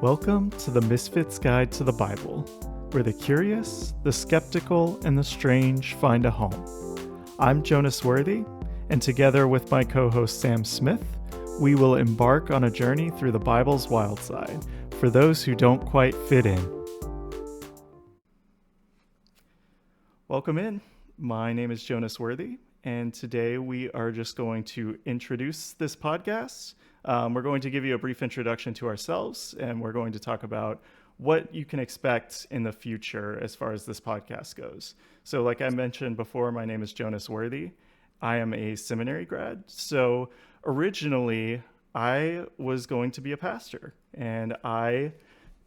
Welcome to the Misfit's Guide to the Bible, where the curious, the skeptical, and the strange find a home. I'm Jonas Worthy, and together with my co-host Sam Smith, we will embark on a journey through the Bible's wild side for those who don't quite fit in. Welcome in. My name is Jonas Worthy, and today we are just going to introduce this podcast. We're going to give you a brief introduction to ourselves, and we're going to talk about what you can expect in the future as far as this podcast goes. So like I mentioned before, my name is Jonas Worthy. I am a seminary grad. So originally, I was going to be a pastor, and I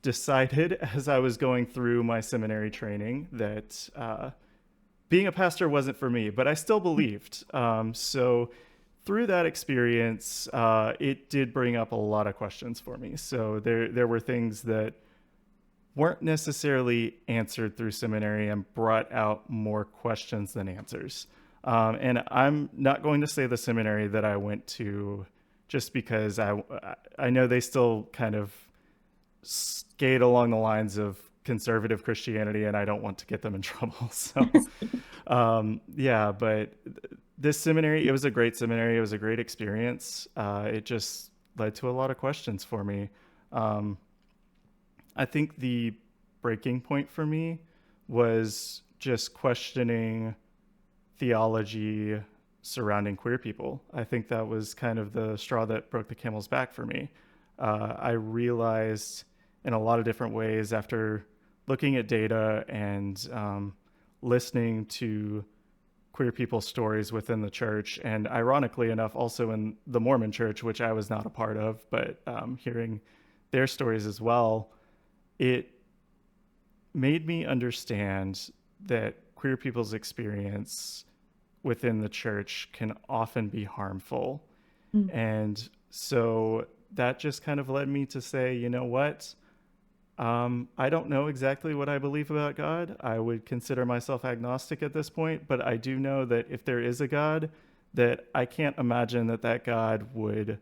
decided as I was going through my seminary training that being a pastor wasn't for me, but I still believed. So through that experience, it did bring up a lot of questions for me. So there were things that weren't necessarily answered through seminary and brought out more questions than answers. And I'm not going to say the seminary that I went to just because I know they still kind of skate along the lines of conservative Christianity, and I don't want to get them in trouble. So, but this seminary, it was a great seminary. It was a great experience. It just led to a lot of questions for me. I think the breaking point for me was just questioning theology surrounding queer people. I think that was kind of the straw that broke the camel's back for me. I realized in a lot of different ways after looking at data and listening to queer people's stories within the church, and ironically enough, also in the Mormon church, which I was not a part of, but hearing their stories as well, it made me understand that queer people's experience within the church can often be harmful. Mm. And so that just kind of led me to say, you know what? I don't know exactly what I believe about God. I would consider myself agnostic at this point, but I do know that if there is a God, that I can't imagine that God would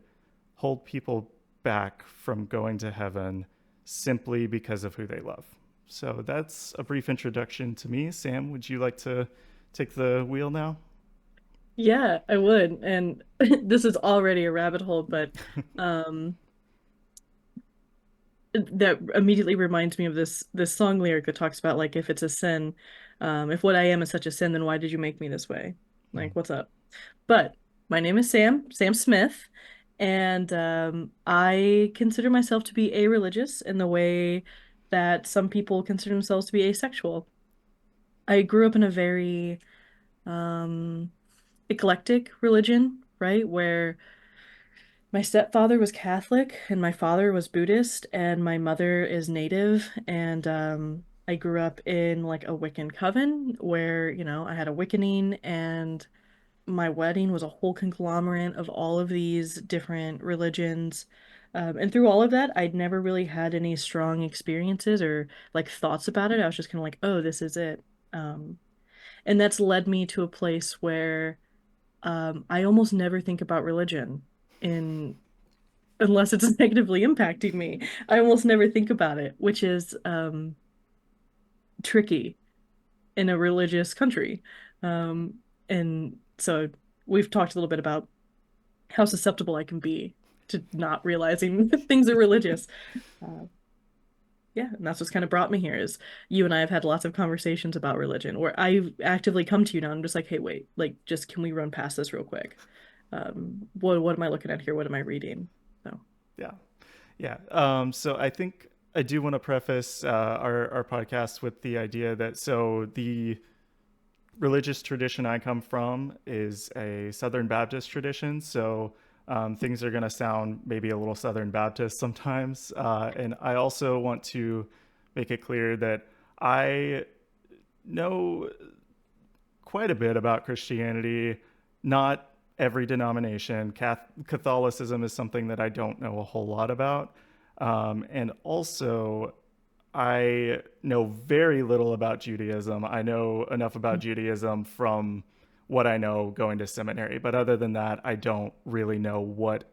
hold people back from going to heaven simply because of who they love. So that's a brief introduction to me. Sam, would you like to take the wheel now? Yeah, I would. And this is already a rabbit hole, but that immediately reminds me of this song lyric that talks about like if it's a sin, if what I am is such a sin, then why did you make me this way? Like, what's up? But my name is Sam Smith, and I consider myself to be a-religious in the way that some people consider themselves to be asexual. I grew up in a very eclectic religion, right? Where my stepfather was Catholic and my father was Buddhist and my mother is Native, and I grew up in like a Wiccan coven where, I had a Wiccaning, and my wedding was a whole conglomerate of all of these different religions. And through all of that, I'd never really had any strong experiences or like thoughts about it. I was just kind of like, oh, this is it. Um, and that's led me to a place where I almost never think about religion in unless it's negatively impacting me. I almost never think about it, which is tricky in a religious country. And so we've talked a little bit about how susceptible I can be to not realizing things are religious. Uh, yeah, and that's what's kind of brought me here is you and I have had lots of conversations about religion where I actively come to you now and I'm just like, hey, wait, like just can we run past this real quick? What am I looking at here? What am I reading? So Yeah. Yeah. So I think I do want to preface our podcast with the idea that the religious tradition I come from is a Southern Baptist tradition. So things are going to sound maybe a little Southern Baptist sometimes. And I also want to make it clear that I know quite a bit about Christianity, not every denomination. Catholicism is something that I don't know a whole lot about. And also, I know very little about Judaism. I know enough about Judaism from what I know going to seminary. But other than that, I don't really know what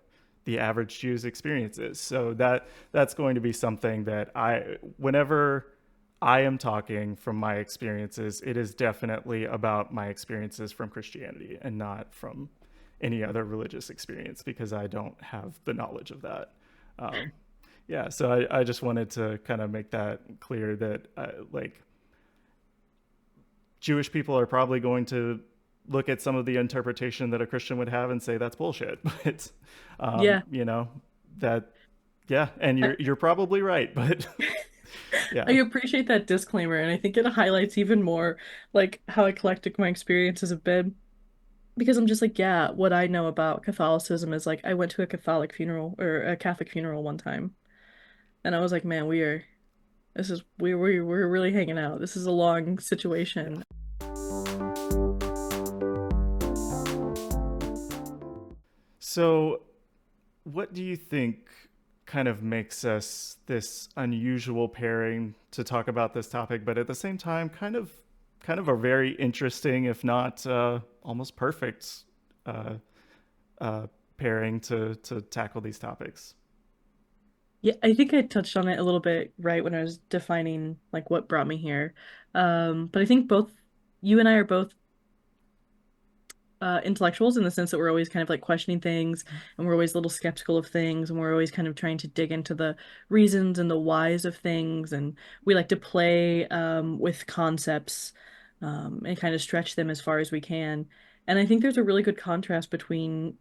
the average Jew's experience is. So that's going to be something that whenever I am talking from my experiences, it is definitely about my experiences from Christianity and not from any other religious experience, because I don't have the knowledge of that. Um, yeah, so I just wanted to kind of make that clear that like Jewish people are probably going to look at some of the interpretation that a Christian would have and say that's bullshit. But Yeah. you know, that yeah, and I, you're probably right, but I yeah, appreciate that disclaimer, and I think it highlights even more like how eclectic my experiences have been. Because I'm just like, yeah, what I know about Catholicism is like I went to a Catholic funeral or a Catholic funeral one time, and I was like, man, we're really hanging out. This is a long yeah. situation. So, what do you think kind of makes us this unusual pairing to talk about this topic, but at the same time, kind of a very interesting, if not almost perfect, uh, uh, pairing to tackle these topics? Yeah, I think I touched on it a little bit right when I was defining like what brought me here. But I think both you and I are both intellectuals in the sense that we're always kind of like questioning things and we're always a little skeptical of things and we're always kind of trying to dig into the reasons and the whys of things and we like to play with concepts and kind of stretch them as far as we can. And I think there's a really good contrast between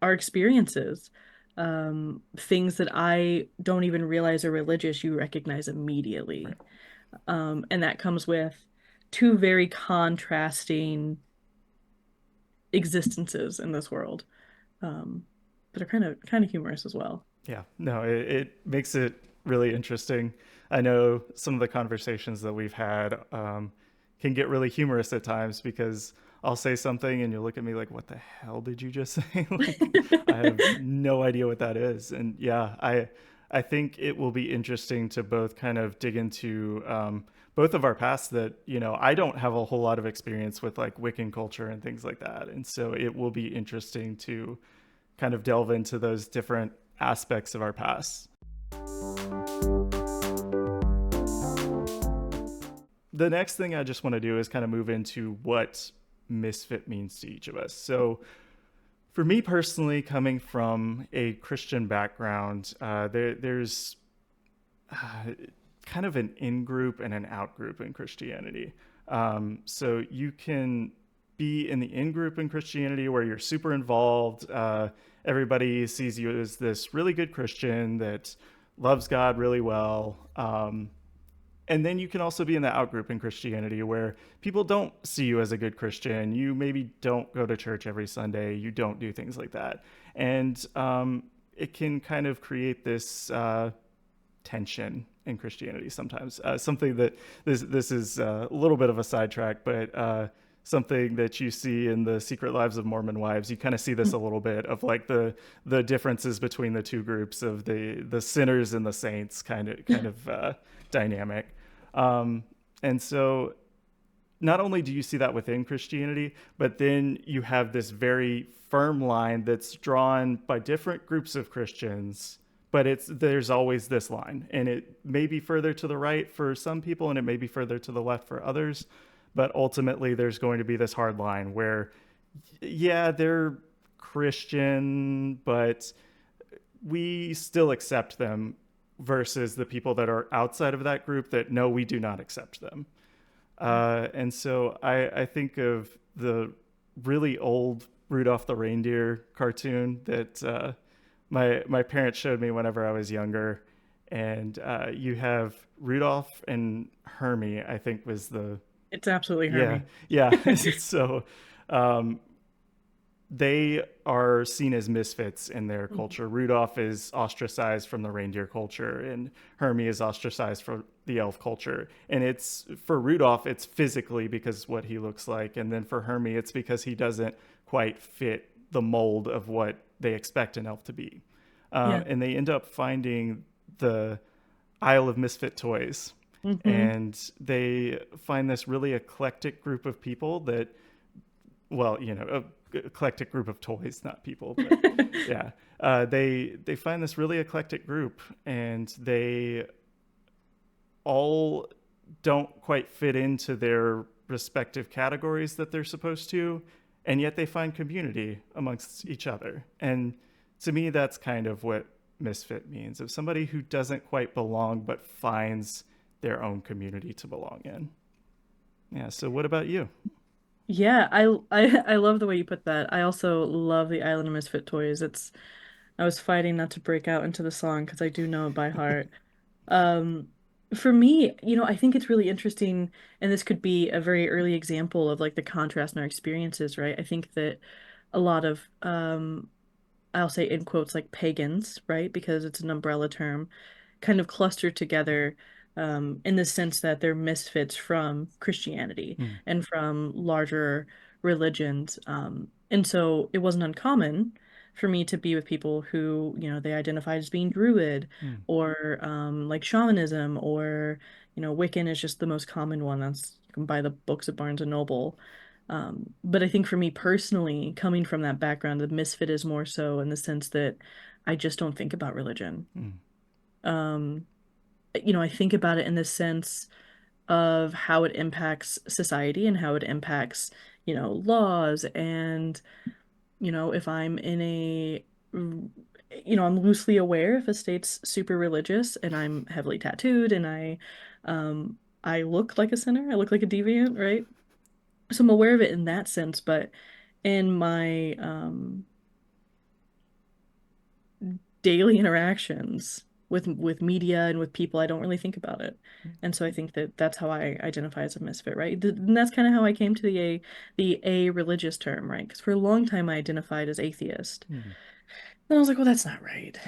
our experiences. Things that I don't even realize are religious, you recognize Right. immediately. And that comes with two very contrasting existences in this world, um, that are kind of humorous as well. Yeah, no, it makes it really interesting. I know some of the conversations that we've had can get really humorous at times, because I'll say something and you'll look at me like, "What the hell did you just say?" Like, I have no idea what that is. And yeah, I think it will be interesting to both kind of dig into both of our pasts. That I don't have a whole lot of experience with like Wiccan culture and things like that, and so it will be interesting to kind of delve into those different aspects of our past. The next thing I just want to do is kind of move into what misfit means to each of us. So, for me personally, coming from a Christian background, there's kind of an in group and an out group in Christianity. So you can be in the in group in Christianity where you're super involved. Everybody sees you as this really good Christian that loves God really well. And then you can also be in the out group in Christianity where people don't see you as a good Christian. You maybe don't go to church every Sunday. You don't do things like that. And it can kind of create this tension in Christianity sometimes. Something that this is a little bit of a sidetrack, but something that you see in the Secret Lives of Mormon Wives. You kind of see this a little bit of like the differences between the two groups of the sinners and the saints kind of dynamic. And so not only do you see that within Christianity, but then you have this very firm line that's drawn by different groups of Christians, but there's always this line, and it may be further to the right for some people and it may be further to the left for others, but ultimately there's going to be this hard line where yeah, they're Christian, but we still accept them, versus the people that are outside of that group that no, we do not accept them. And so I think of the really old Rudolph the Reindeer cartoon that my parents showed me whenever I was younger, and you have Rudolph and Hermie. I think was the It's absolutely yeah, Hermie. yeah. So um, they are seen as misfits in their Mhm. culture. Rudolph is ostracized from the reindeer culture, and Hermie is ostracized from the elf culture. And it's for Rudolph, it's physically because what he looks like, and then for Hermie, it's because he doesn't quite fit the mold of what they expect an elf to be. Yeah. And they end up finding the Isle of Misfit Toys, Hmm. and they find this really eclectic group of people that, well, eclectic group of toys, not people, but yeah, they find this really eclectic group, and they all don't quite fit into their respective categories that they're supposed to, and yet they find community amongst each other. And to me, that's kind of what misfit means, of somebody who doesn't quite belong but finds their own community to belong in. Yeah, so what about you? Yeah, I love the way you put that. I also love the Island of Misfit Toys. It's I was fighting not to break out into the song because I do know it by heart. Um, for me, I think it's really interesting, and this could be a very early example of like the contrast in our experiences, right? I think that a lot of I'll say in quotes like pagans, right? Because it's an umbrella term, kind of clustered together in the sense that they're misfits from Christianity Mm, and from larger religions. And so it wasn't uncommon for me to be with people who, they identified as being Druid mm, or like shamanism or, Wiccan is just the most common one. That's you can buy the books at Barnes and Noble. But I think for me personally, coming from that background, the misfit is more so in the sense that I just don't think about religion. mm, Um, I think about it in the sense of how it impacts society and how it impacts, laws and, if I'm in I'm loosely aware if a state's super religious and I'm heavily tattooed and I look like a sinner, I look like a deviant, right? So I'm aware of it in that sense, but in my daily interactions with media and with people, I don't really think about it. And so I think that that's how I identify as a misfit, right? And that's kind of how I came to the a religious term, right? Because for a long time I identified as atheist. mm. Then I was like, well, that's not right,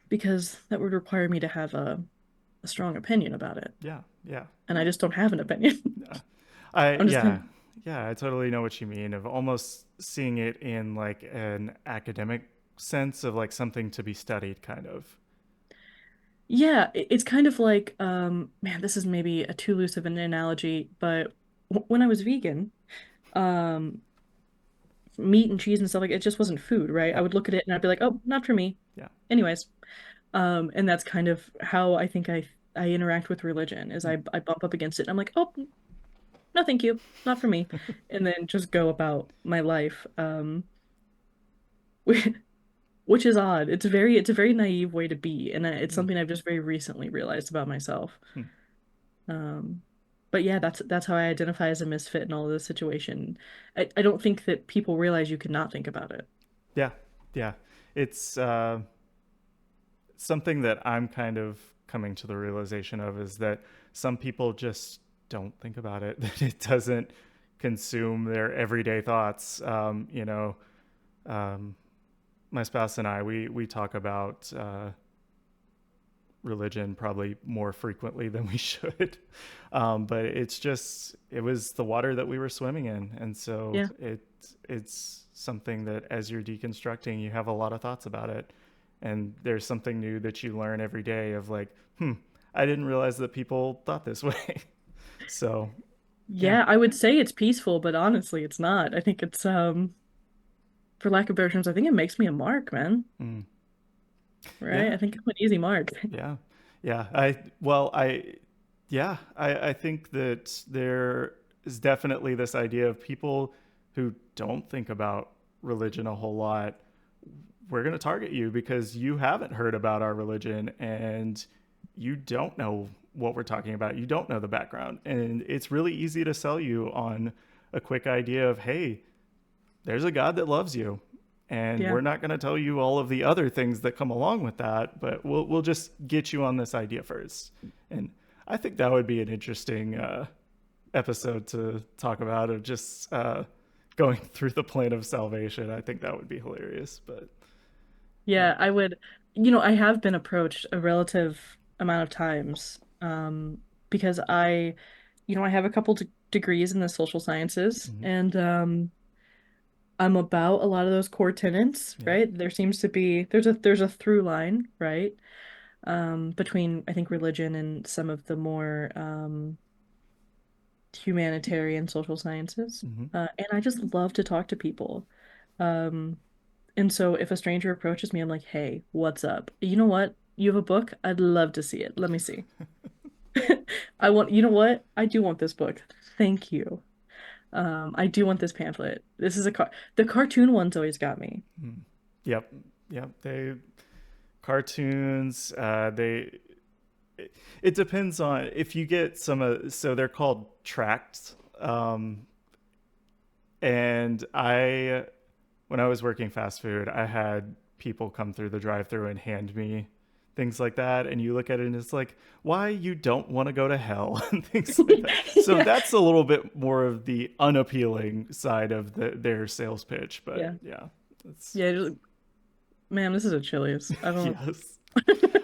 because that would require me to have a strong opinion about it. Yeah, yeah, And I just don't have an opinion. yeah. I I'm just yeah, kind yeah. I totally know what you mean. Of almost seeing it in like an academic sense of like something to be studied, kind of. yeah, it's kind of like, man, this is maybe a too loose of an analogy, but when I was vegan, um, meat and cheese and stuff like it just wasn't food, right? I Yeah, would look at it and I'd be like, oh, not for me. yeah, Anyways, and that's kind of how I think I interact with religion is mm, I bump up against it. And I'm like, oh, no, thank you, not for me, and then just go about my life, which is odd. It's a very naive way to be, and it's mm, something I've just very recently realized about myself. mm. Um, but yeah, that's how I identify as a misfit in all of this situation. I don't think that people realize you cannot think about it. Yeah, yeah. It's something that I'm kind of coming to the realization of, is that some people just don't think about it. That it doesn't consume their everyday thoughts. Um, my spouse and I, we talk about religion probably more frequently than we should. But it was the water that we were swimming in. And so Yeah. it's something that as you're deconstructing, you have a lot of thoughts about it. And there's something new that you learn every day of like, I didn't realize that people thought this way. So yeah. Yeah, I would say it's peaceful, but honestly, it's not. I think it's for lack of better terms, I think it makes me a mark, man. Mm. Right? Yeah. I think I'm an easy mark. Yeah. Yeah. I think that there is definitely this idea of people who don't think about religion a whole lot. We're going to target you because you haven't heard about our religion and you don't know what we're talking about. You don't know the background. And it's really easy to sell you on a quick idea of, hey, there's a God that loves you. And Yeah. we're not going to tell you all of the other things that come along with that, but we'll just get you on this idea first. And I think that would be an interesting episode to talk about, of just going through the plan of salvation. I think that would be hilarious. But Yeah, uh, I would, I have been approached a relative amount of times, because I have a couple de degrees in the social sciences, mhm, and I'm about a lot of those core tenets, yeah, right? There seems to be there's a through line, right? Between I think religion and some of the more humanitarian social sciences. hmm, And I just love to talk to people. Um, and so if a stranger approaches me, I'm like, hey, what's up? You know what? You have a book? I'd love to see it. Let me see. You know what? I do want this book. Thank you. I do want this pamphlet. This is the cartoon ones always got me. Mm. Yep. Yep. They cartoons. It depends on if you get some. So they're called tracts. And when I was working fast food, I had people come through the drive-through and hand me things like that, and you look at it and it's like, why you don't want to go to hell and things like that. So Yeah. that's a little bit more of the unappealing side of their sales pitch, but Yeah. yeah, it's Yeah. Ma'am, this is a Chili's. I don't. yes.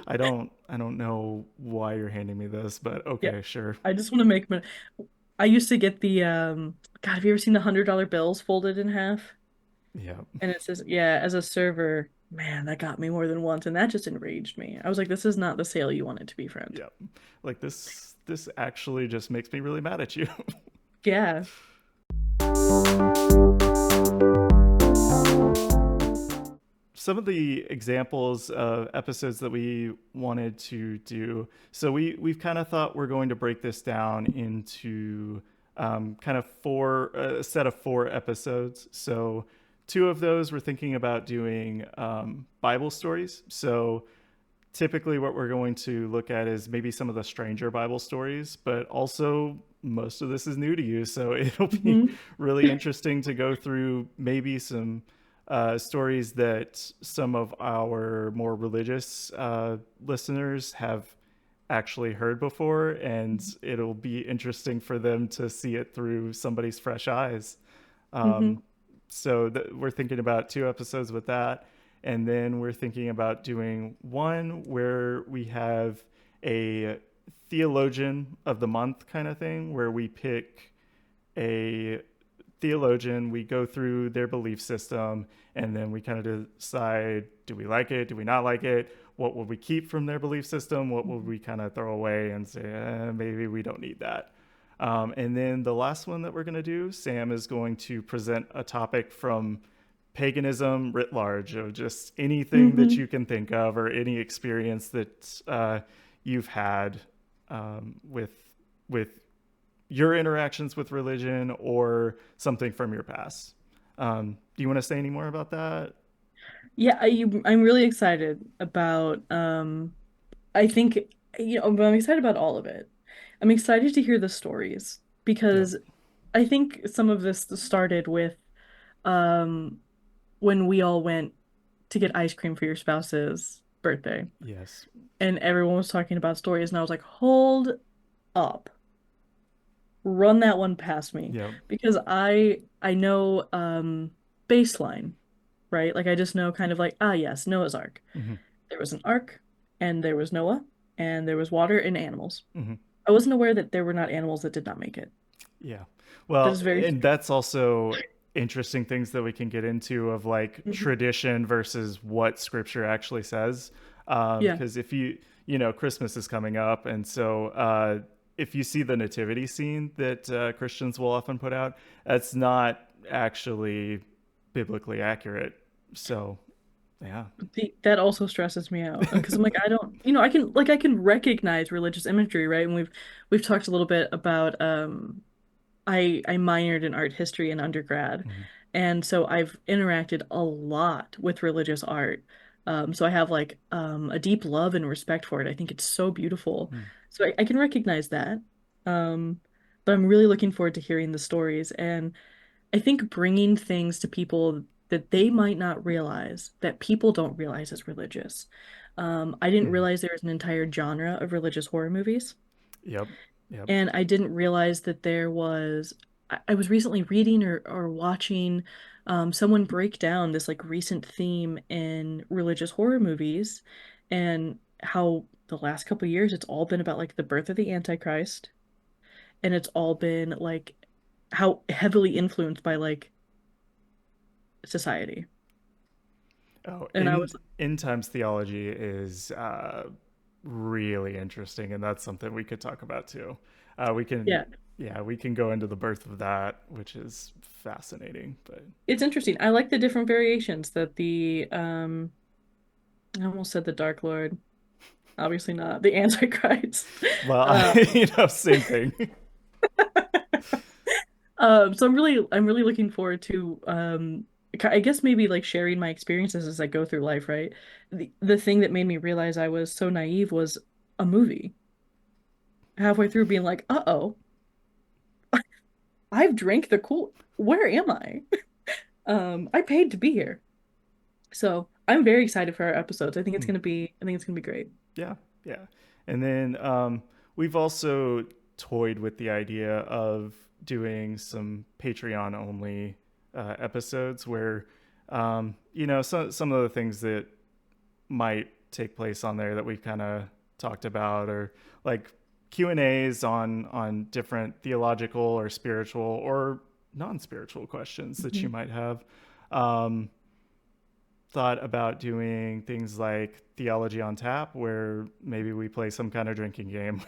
I don't know why you're handing me this, but Yeah. okay, sure. I just want to make money. I used to get the God, have you ever seen the $100 bills folded in half? Yeah. And it says, yeah, as a server, man, that got me more than once, and that just enraged me. I was like, this is not the sale you want it to be, friend. Yeah. Like this actually just makes me really mad at you. Yeah. Some of the examples of episodes that we wanted to do. So we've kind of thought we're going to break this down into kind of a set of 4 episodes. So 2 of those we're thinking about doing Bible stories. So typically what we're going to look at is maybe some of the stranger Bible stories, but also most of this is new to you. So it'll be Hmm. really interesting to go through maybe some stories that some of our more religious listeners have actually heard before, and it'll be interesting for them to see it through somebody's fresh eyes. Hmm. Um, so we're thinking about 2 episodes with that. And then we're thinking about doing one where we have a theologian of the month kind of thing, where we pick a theologian, we go through their belief system, and then we kind of decide, do we like it? Do we not like it? What would we keep from their belief system? What would we kind of throw away and say, maybe we don't need that? And then the last one that we're going to do, Sam is going to present a topic from paganism writ large, of just anything that Hmm. you can think of or any experience that you've had with your interactions with religion or something from your past. Do you want to say any more about that? Yeah, I'm really excited about I think but I'm excited about all of it. I'm excited to hear the stories Yep. because I think some of this started with um when we all went to get ice cream for your spouse's birthday Yes. and everyone was talking about stories and I was like, "Hold up. Run that one past me." Yep. Because I know baseline, right? Like I just know kind of like, ah yes, Noah's Ark. Mm-hmm. There was an ark and there was Noah and there was water and animals. Mm-hmm. I wasn't aware that there were not animals that did not make it. Yeah. That Well, is very and strange. that's also interesting things that we can get into of like Mhm. tradition versus what scripture actually says. Yeah. Because if Christmas is coming up. And so if you see the nativity scene that Christians will often put out, that's not actually biblically accurate. So, yeah. That also stresses me out because I'm like I don't I can recognize religious imagery, right? And we've talked a little bit about I minored in art history in undergrad, Mm-hmm. and so I've interacted a lot with religious art. So I have like a deep love and respect for it. I think it's so beautiful. Mm-hmm. So I can recognize that. Um, but I'm really looking forward to hearing the stories, and I think bringing things to people that they might not realize, that people don't realize is religious. I didn't Mm-hmm. realize there was an entire genre of religious horror movies. Yep. Yep. And I didn't realize that there was, I was recently reading or watching someone break down this like recent theme in religious horror movies and how the last couple of years it's all been about like the birth of the Antichrist and it's all been like how heavily influenced by like society. Oh, And I was, end times theology is really interesting, and that's something we could talk about too. We can yeah. Yeah, we can go into the birth of that, which is fascinating. But It's interesting. I like the different variations that I almost said the Dark Lord. Obviously not the Antichrist. well, Uh, same thing. so I'm really looking forward to I guess maybe like sharing my experiences as I go through life, right? The thing that made me realize I was so naive was a movie. Halfway through being like, "Uh-oh, I've drank the cool. Where am I?" I paid to be here. So, I'm very excited for our episodes. Hmm. I think it's gonna be great. Yeah, yeah. And then we've also toyed with the idea of doing some Patreon only episodes where, some of the things that might take place on there that we kind of talked about, or like Q&As on different theological or spiritual or non-spiritual questions that you Mhm. might have. Um, Thought about doing things like theology on tap, where maybe we play some kind of drinking game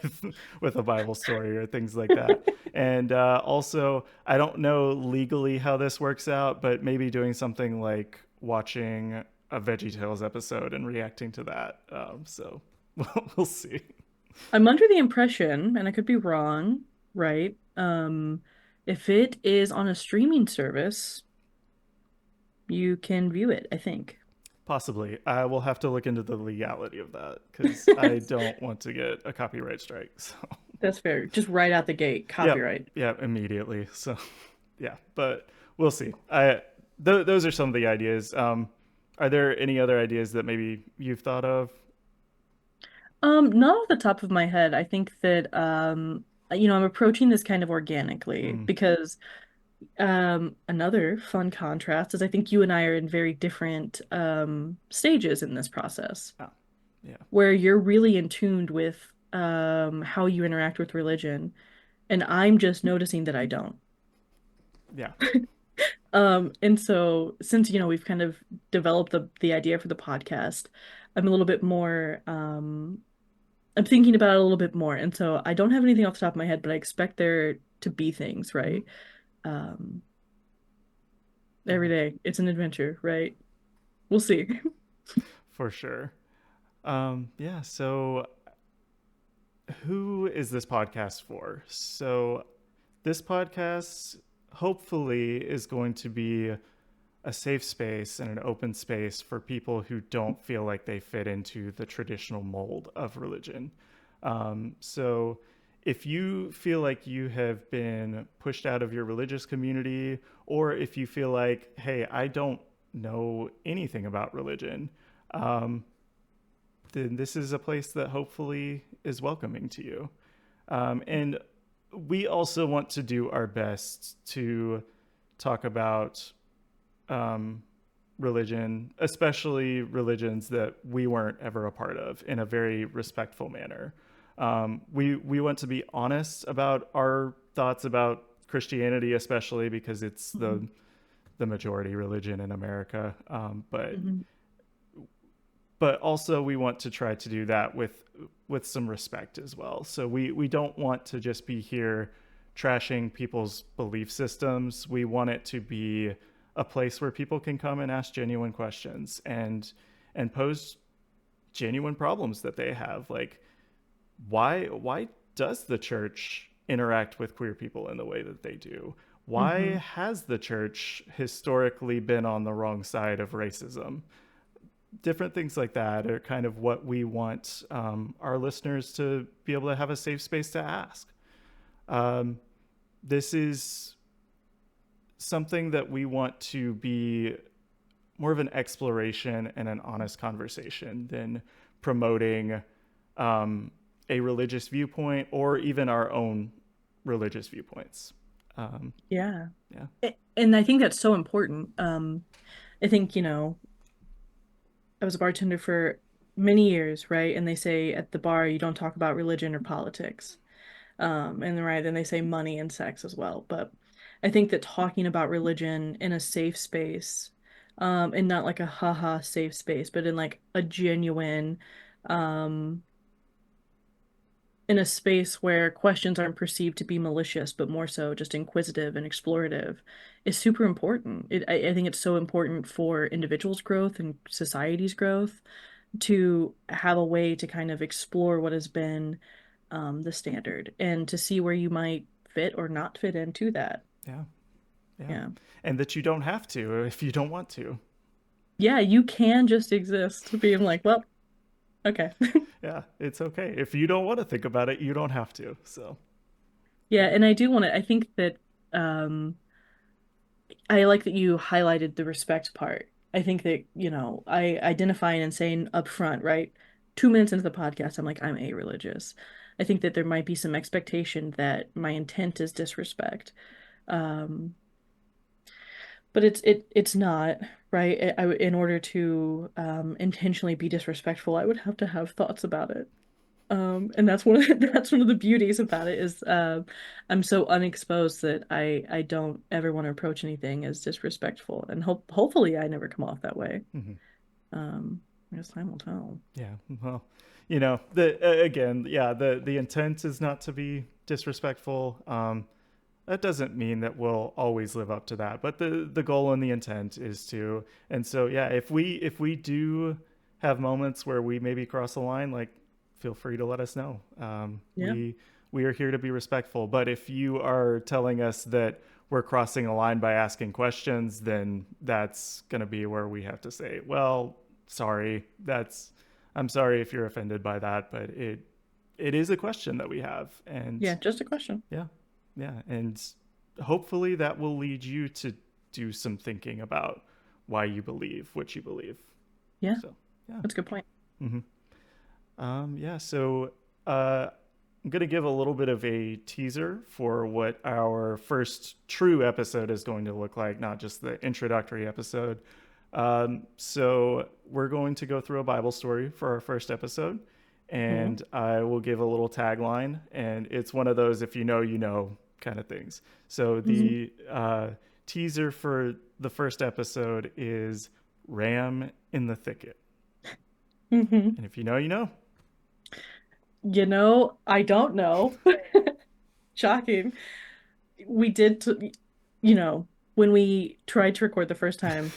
with a Bible story or things like that. And also, I don't know legally how this works out, but maybe doing something like watching a VeggieTales episode and reacting to that. So we'll see. I'm under the impression, and I could be wrong, right? If it is on a streaming service, you can view it, I think. Possibly. I will have to look into the legality of that because I don't want to get a copyright strike. So, That's fair. Just right out the gate, yep, copyright. yep, immediately. So, yeah, but we'll see. Those are some of the ideas. Are there any other ideas that maybe you've thought of? Not off the top of my head. I think that I'm approaching this kind of organically Mm, because another fun contrast is I think you and I are in very different stages in this process, oh, yeah, where you're really in tune with how you interact with religion, and I'm just noticing that I don't. yeah. And so since we've kind of developed the idea for the podcast, I'm a little bit more I'm thinking about it a little bit more. And so I don't have anything off the top of my head, but I expect there to be things, Hmm. right? Um every Yeah, day it's an adventure, right? We'll see. for sure. Yeah. So, who is this podcast for? So, this podcast hopefully is going to be a safe space and an open space for people who don't feel like they fit into the traditional mold of religion. So, if you feel like you have been pushed out of your religious community, or if you feel like, hey, I don't know anything about religion, um, then this is a place that hopefully is welcoming to you. And we also want to do our best to talk about um, religion, especially religions that we weren't ever a part of, in a very respectful manner. We want to be honest about our thoughts about Christianity, especially because it's Mhm. the majority religion in America. Mhm. But also we want to try to do that with some respect as well. So we don't want to just be here trashing people's belief systems. We want it to be a place where people can come and ask genuine questions and pose genuine problems that they have. Like, why does the church interact with queer people in the way that they do? Why Mhm. has the church historically been on the wrong side of racism? Different things like that are kind of what we want our listeners to be able to have a safe space to ask. Um, this is something that we want to be more of an exploration and an honest conversation than promoting um, a religious viewpoint or even our own religious viewpoints. Um, Yeah. yeah. And I think that's so important. I think, I was a bartender for many years, right? And they say at the bar you don't talk about religion or politics. And right, then they say money and sex as well. But I think that talking about religion in a safe space, and not like a haha safe space, but in like a genuine, um, in a space where questions aren't perceived to be malicious, but more so just inquisitive and explorative is super important. I think it's so important for individuals' growth and society's growth to have a way to kind of explore what has been the standard and to see where you might fit or not fit into that. Yeah. Yeah. Yeah. And that you don't have to if you don't want to. Yeah, you can just exist being like, well, okay. Yeah, it's okay. If you don't want to think about it, you don't have to. So, Yeah, yeah. and I do want to, I think that um I like that you highlighted the respect part. I think that, I identifying and saying up front, right? 2 minutes into the podcast, I'm like, I'm a-religious. I think that there might be some expectation that my intent is disrespect. Um, but it's not, right? In order to intentionally be disrespectful, I would have to have thoughts about it. And that's one of that's one of the beauties about it is I'm so unexposed that I don't ever want to approach anything as disrespectful, and hopefully I never come off that way. Mm-hmm. Um, I guess time will tell. Yeah. Well, the again, yeah, the intent is not to be disrespectful. That doesn't mean that we'll always live up to that, but the goal and the intent is to. And so, yeah, if we do have moments where we maybe cross the line, like, feel free to let us know. Yeah, We are here to be respectful, but if you are telling us that we're crossing a line by asking questions, then that's going to be where we have to say, well, sorry, that's I'm sorry if you're offended by that, but it is a question that we have. And yeah, just a question. yeah, yeah, and hopefully that will lead you to do some thinking about why you believe what you believe. Yeah, So yeah. that's a good point. Mm-hmm. Yeah, so uh, I'm going to give a little bit of a teaser for what our first true episode is going to look like, not just the introductory episode. So we're going to go through a Bible story for our first episode, Hmm. and I will give a little tagline, and it's one of those if you know, you know kind of things. So Hmm. the teaser for the first episode is Ram in the Thicket. Hmm. And if you know, you know. I don't know. Shocking. We did, when we tried to record the first time,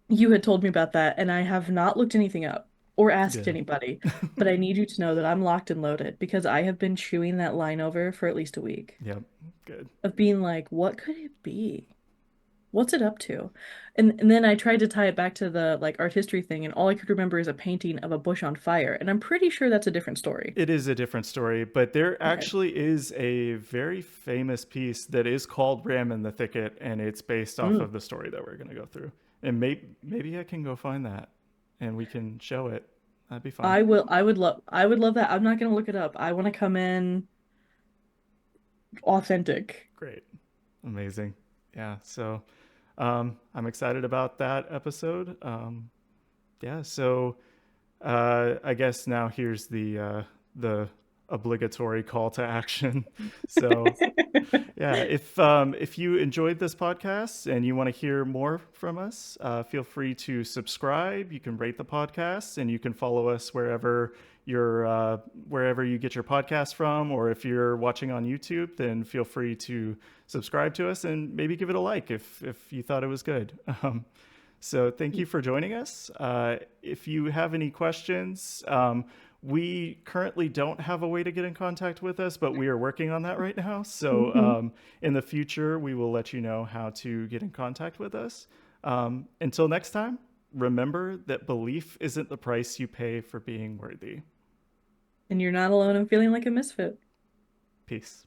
you had told me about that, and I have not looked anything up or asked Good. anybody, but I need you to know that I'm locked and loaded because I have been chewing that line over for at least a week Yep. Good. of being like, what could it be? What's it up to? And then I tried to tie it back to the like art history thing, and all I could remember is a painting of a bush on fire, and I'm pretty sure that's a different story. It is a different story, but there Okay. actually is a very famous piece that is called Ram in the Thicket, and it's based off Mm. of the story that we're going to go through. And maybe I can go find that and we can show it. That'd be fun. I would love that. I'm not gonna look it up. I want to come in authentic. Great. Amazing. Yeah. So I'm excited about that episode. Yeah. So I guess now here's the obligatory call to action. So yeah, if you enjoyed this podcast and you want to hear more from us, feel free to subscribe. You can rate the podcast, and you can follow us wherever you get your podcast from. Or if you're watching on YouTube, then feel free to subscribe to us and maybe give it a like if you thought it was good. So thank you for joining us. If you have any questions, we currently don't have a way to get in contact with us, but we are working on that right now. So Hmm. in the future, we will let you know how to get in contact with us. Until next time, remember that belief isn't the price you pay for being worthy. And you're not alone in feeling like a misfit. Peace.